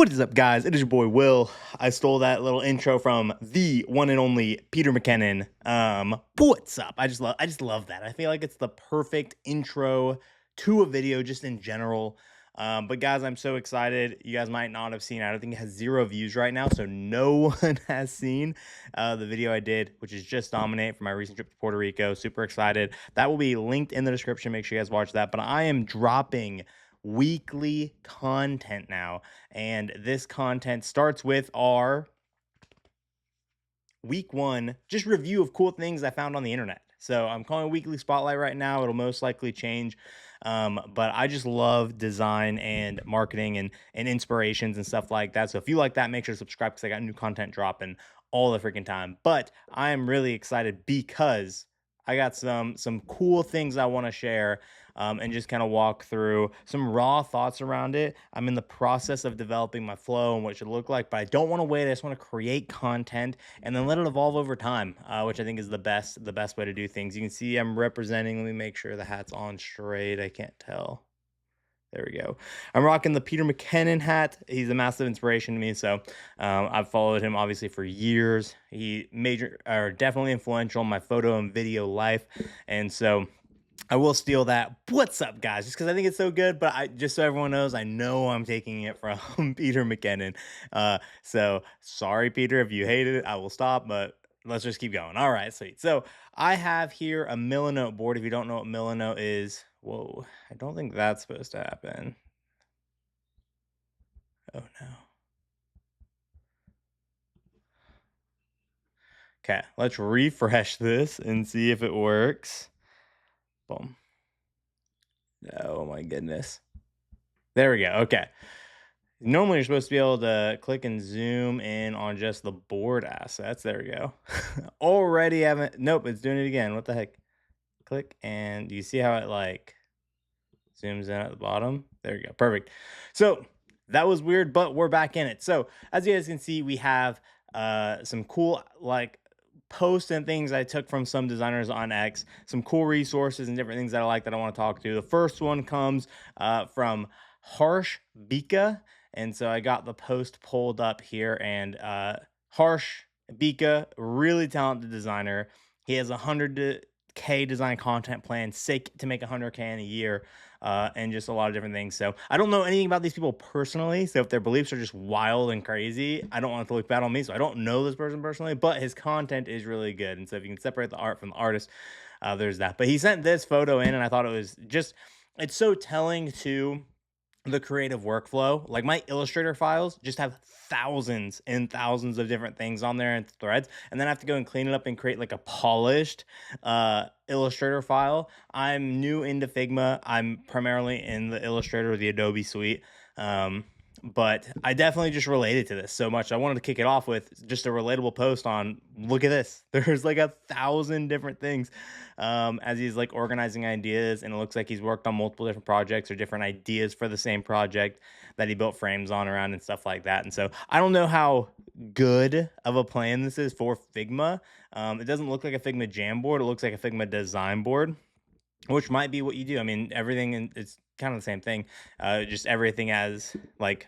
What is up, guys? It is your boy Will. I stole that little intro from the one and only Peter McKinnon. What's up? I just love that. I feel like it's the perfect intro to a video, just in general. But guys, I'm so excited. You guys might not have seen. I don't think it has 0 views right now, so no one has seen the video I did, which is just dominate for my recent trip to Puerto Rico. Super excited. That will be linked in the description. Make sure you guys watch that. But I am dropping weekly content now, and this content starts with our week 1 just review of cool things I found on the internet. So I'm calling it weekly spotlight right now. It'll most likely change, but I just love design and marketing and inspirations and stuff like that. So if you like that, make sure to subscribe because I got new content dropping all the freaking time. But I am really excited because I got some cool things I want to share, and just kind of walk through some raw thoughts around it. I'm in the process of developing my flow and what it should look like, but I don't want to wait. I just want to create content and then let it evolve over time, which I think is the best way to do things. You can see I'm representing. Let me make sure the hat's on straight. I can't tell. There we go. I'm rocking the Peter McKinnon hat. He's a massive inspiration to me. So I've followed him obviously for years. He definitely influential in my photo and video life. And so I will steal that. What's up, guys? Just because I think it's so good, but just so everyone knows, I know I'm taking it from Peter McKinnon. So sorry, Peter, if you hated it, I will stop, but let's just keep going. All right, sweet. So I have here a Millinote board. If you don't know what Millinote is, whoa, I don't think that's supposed to happen. Oh no. Okay, let's refresh this and see if it works. Boom. Oh my goodness. There we go. Okay. Normally, you're supposed to be able to click and zoom in on just the board assets. There we go. Already haven't. Nope, it's doing it again. What the heck? Click, and you see how it like zooms in at the bottom? There you go. Perfect. So that was weird, but we're back in it. So as you guys can see, we have some cool like posts and things I took from some designers on X, some cool resources and different things that I like that I want to talk to. The first one comes from Harsh Bika. And so I got the post pulled up here, and Harsh Bika, really talented designer. He has 100K design content plan, sick to make 100K in a year, and just a lot of different things. So I don't know anything about these people personally. So if their beliefs are just wild and crazy, I don't want it to look bad on me. So I don't know this person personally, but his content is really good. And so if you can separate the art from the artist, there's that. But he sent this photo in, and I thought it was just, it's so telling to the creative workflow. Like my Illustrator files just have thousands and thousands of different things on there and threads, and then I have to go and clean it up and create like a polished Illustrator file. I'm new into Figma. I'm primarily in the Illustrator or the Adobe suite. But I definitely just related to this so much. I wanted to kick it off with just a relatable post on, look at this. There's like 1,000 different things, as he's like organizing ideas, and it looks like he's worked on multiple different projects or different ideas for the same project that he built frames on around and stuff like that. And so I don't know how good of a plan this is for Figma. It doesn't look like a Figma Jamboard. It looks like a Figma design board, which might be what you do. I mean, everything, it's kind of the same thing. Just everything as like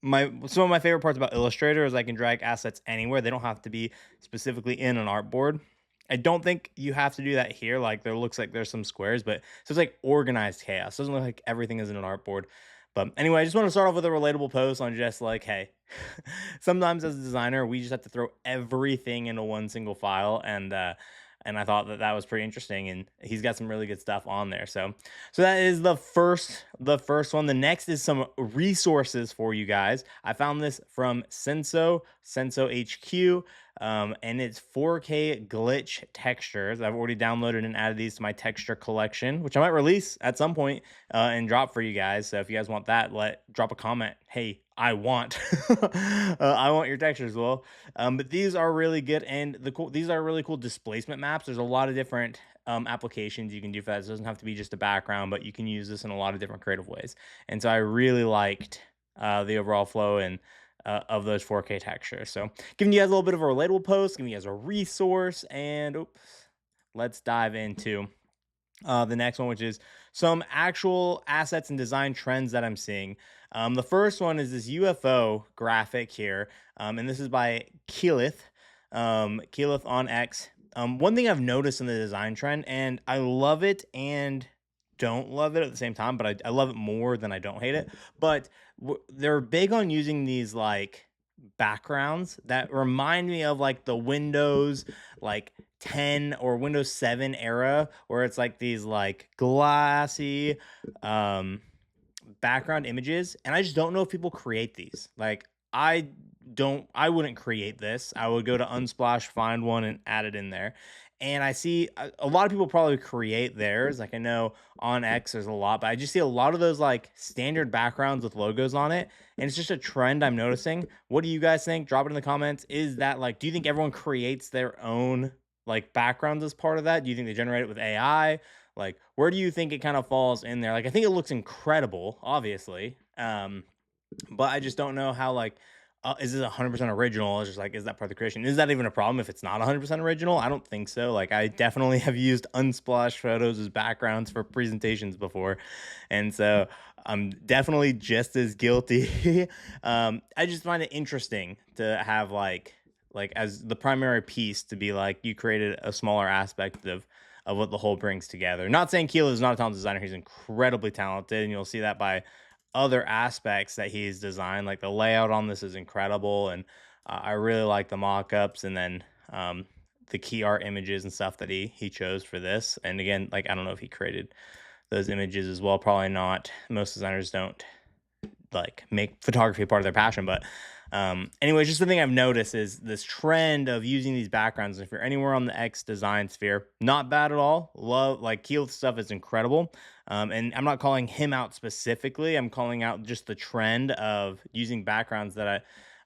some of my favorite parts about Illustrator is I can drag assets anywhere. They don't have to be specifically in an artboard. I don't think you have to do that here. Like there looks like there's some squares, but so it's like organized chaos. It doesn't look like everything is in an artboard. But anyway, I just want to start off with a relatable post on just like, hey, sometimes as a designer, we just have to throw everything into one single file, and I thought that was pretty interesting, and he's got some really good stuff on there. So that is the first one. The next is some resources for you guys. I found this from Senso HQ, and it's 4K glitch textures. I've already downloaded and added these to my texture collection, which I might release at some point and drop for you guys. So if you guys want that, drop a comment. Hey, I want I want your textures, well. But these are really good, and these are really cool displacement maps. There's a lot of different applications you can do for that. It doesn't have to be just a background, but you can use this in a lot of different creative ways. And so I really liked the overall flow and of those 4K textures. So giving you guys a little bit of a relatable post, giving you guys a resource, and oops, let's dive into the next one, which is some actual assets and design trends that I'm seeing. The first one is this UFO graphic here, and this is by Keyleth on X. One thing I've noticed in the design trend, and I love it and don't love it at the same time, but I love it more than I don't hate it. But they're big on using these like backgrounds that remind me of like the Windows like 10 or Windows 7 era, where it's like these like glassy um background images, and I just don't know if people create these. Like I wouldn't create this. I would go to Unsplash, find one and add it in there. And I see a lot of people probably create theirs. Like I know on X there's a lot, but I just see a lot of those like standard backgrounds with logos on it. And it's just a trend I'm noticing. What do you guys think? Drop it in the comments. Is that like, do you think everyone creates their own like backgrounds as part of that? Do you think they generate it with AI? Like, where do you think it kind of falls in there? Like, I think it looks incredible, obviously. But I just don't know how like is this 100% original? It's just like, is that part of the creation? Is that even a problem if it's not 100% original? I don't think so. Like, I definitely have used unsplash photos as backgrounds for presentations before, and so I'm definitely just as guilty. I just find it interesting to have like as the primary piece to be like you created a smaller aspect of what the whole brings together. Not saying Keela is not a talented designer; he's incredibly talented, and you'll see that by other aspects that he's designed. Like the layout on this is incredible, and I really like the mock-ups, and then the key art images and stuff that he chose for this. And again, like I don't know if he created those images as well. Probably not. Most designers don't like make photography part of their passion, but anyways, just the thing I've noticed is this trend of using these backgrounds. If you're anywhere on the X design sphere, not bad at all. Love like Keel's stuff is incredible. And I'm not calling him out specifically. I'm calling out just the trend of using backgrounds that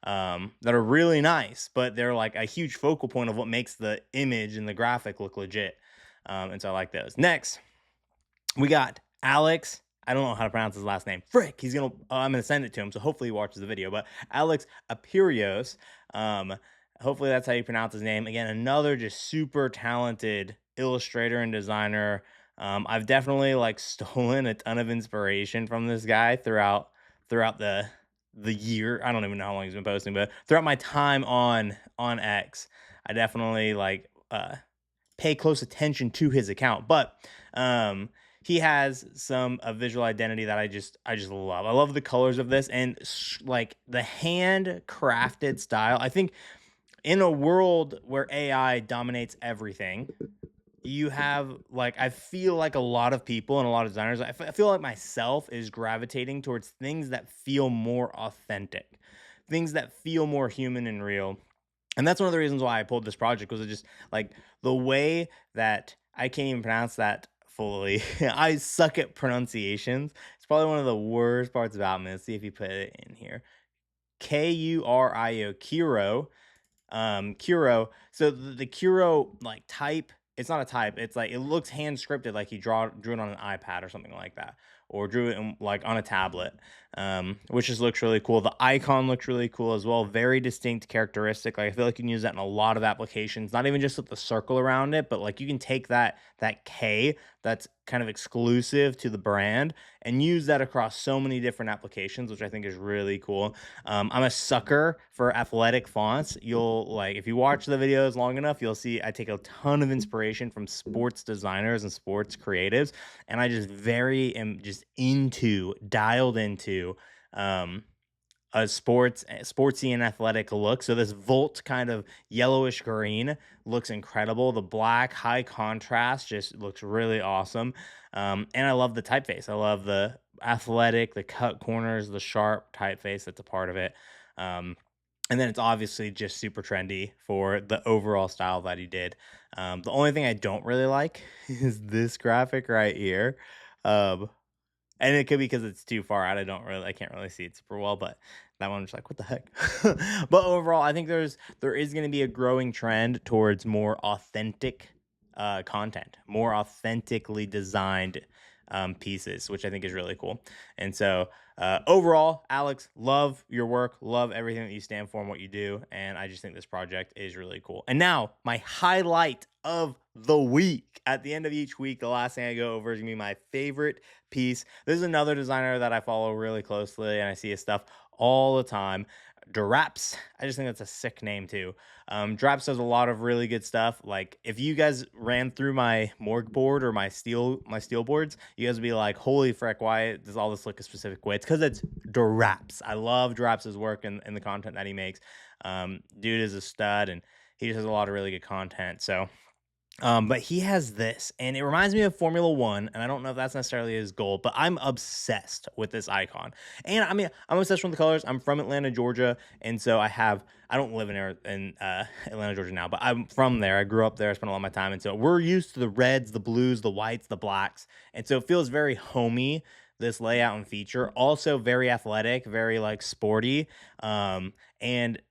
are really nice, but they're like a huge focal point of what makes the image and the graphic look legit. And so I like those. Next, we got Alex. I don't know how to pronounce his last name. Frick. I'm gonna send it to him, so hopefully he watches the video. But Alex Apirios. Hopefully that's how you pronounce his name. Again, another just super talented illustrator and designer. I've definitely like stolen a ton of inspiration from this guy throughout the year. I don't even know how long he's been posting, but throughout my time on X, I definitely like pay close attention to his account. But he has some a visual identity that I just love. I love the colors of this and like the handcrafted style. I think in a world where AI dominates everything, you have like I feel like a lot of people and a lot of designers, I feel like myself is gravitating towards things that feel more authentic, things that feel more human and real. And that's one of the reasons why I pulled this project was it just like the way that I can't even pronounce that fully. I suck at pronunciations. It's probably one of the worst parts about me. Let's see if you put it in here. Kurio, Kuro. So the Kuro like type, it's not a type. It's like it looks hand scripted, like he drew it on an iPad or something like that, or drew it like on a tablet, which just looks really cool. The icon looks really cool as well. Very distinct characteristic. Like I feel like you can use that in a lot of applications. Not even just with the circle around it, but like you can take that K that's kind of exclusive to the brand and use that across so many different applications, which I think is really cool. I'm a sucker for athletic fonts. You'll like if you watch the videos long enough, you'll see I take a ton of inspiration from sports designers and sports creatives, and I just very am just dialed into um a sportsy and athletic look. So this Volt kind of yellowish green looks incredible. The black high contrast just looks really awesome. And I love the typeface. I love the athletic, the cut corners, the sharp typeface that's a part of it. Um, and then it's obviously just super trendy for the overall style that he did. The only thing I don't really like is this graphic right here. Um, and it could be because it's too far out. I can't really see it super well, but that one was like, what the heck? But overall, I think there is going to be a growing trend towards more authentic content, more authentically designed pieces, which I think is really cool. And so overall, Alex, love your work, love everything that you stand for and what you do. And I just think this project is really cool. And now, my highlight of the week. At the end of each week, the last thing I go over is gonna be my favorite piece. This is another designer that I follow really closely and I see his stuff all the time. Drapz. I just think that's a sick name too. Drapz does a lot of really good stuff. Like if you guys ran through my morgue board or my steel boards, you guys would be like, "Holy frick! Why does all this look a specific way?" It's because it's Drapz. I love Drapz's work and the content that he makes. Dude is a stud, and he just has a lot of really good content. So but he has this, and it reminds me of Formula One, and I don't know if that's necessarily his goal, but I'm obsessed with this icon. And I mean, I'm obsessed with the colors. I'm from Atlanta, Georgia, and so I don't live in Atlanta, Georgia now, but I'm from there. I grew up there. I spent a lot of my time, and so we're used to the reds, the blues, the whites, the blacks, and so it feels very homey. This layout and feature, also very athletic, very like sporty. And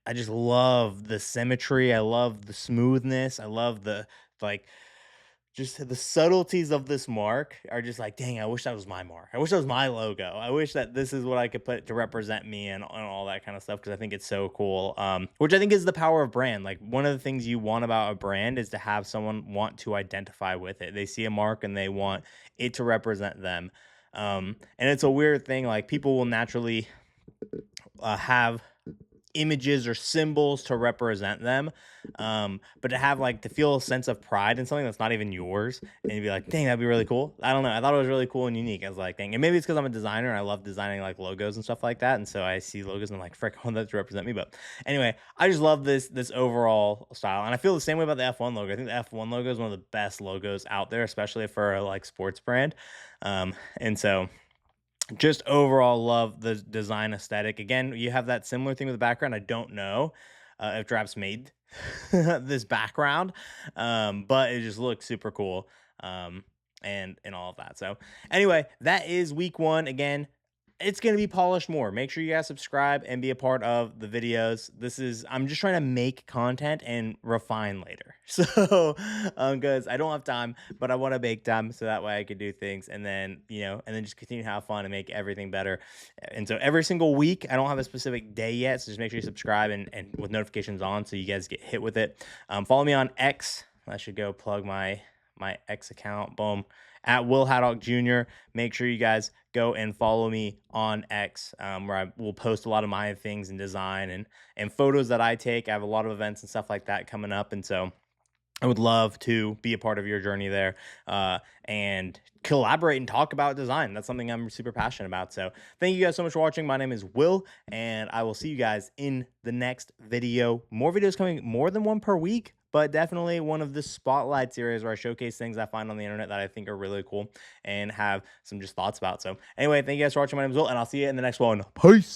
I just love the symmetry. I love the smoothness. I love the like just the subtleties of this mark are just like, dang, I wish that was my mark. I wish that was my logo. I wish that this is what I could put to represent me and all that kind of stuff because I think it's so cool. Which I think is the power of brand. Like one of the things you want about a brand is to have someone want to identify with it. They see a mark and they want it to represent them. And it's a weird thing. Like people will naturally have images or symbols to represent them. But to have like to feel a sense of pride in something that's not even yours and you'd be like, dang, that'd be really cool. I don't know. I thought it was really cool and unique. I was like, dang, and maybe it's because I'm a designer and I love designing like logos and stuff like that. And so I see logos and I'm like, frick, I want that to represent me. But anyway, I just love this overall style. And I feel the same way about the F1 logo. I think the F1 logo is one of the best logos out there, especially for a like sports brand. And so just overall love the design aesthetic. Again, you have that similar thing with the background. I don't know if Drapz made this background, but it just looks super cool. And all of that. So anyway, that is week one. Again, it's going to be polished more. Make sure you guys subscribe and be a part of the videos. I'm just trying to make content and refine later. So, guys, I don't have time, but I want to make time so that way I can do things and then, and then just continue to have fun and make everything better. And so every single week, I don't have a specific day yet. So just make sure you subscribe and with notifications on so you guys get hit with it. Follow me on X. I should go plug my X account. Boom. At Will Haddock Jr. Make sure you guys go and follow me on X, where I will post a lot of my things in design and photos that I take. I have a lot of events and stuff like that coming up, and so I would love to be a part of your journey there and collaborate and talk about design. That's something I'm super passionate about. So thank you guys so much for watching. My name is Will, and I will see you guys in the next video. More videos coming, more than one per week, but definitely one of the spotlight series where I showcase things I find on the internet that I think are really cool and have some just thoughts about. So anyway, thank you guys for watching. My name is Will, and I'll see you in the next one. Peace.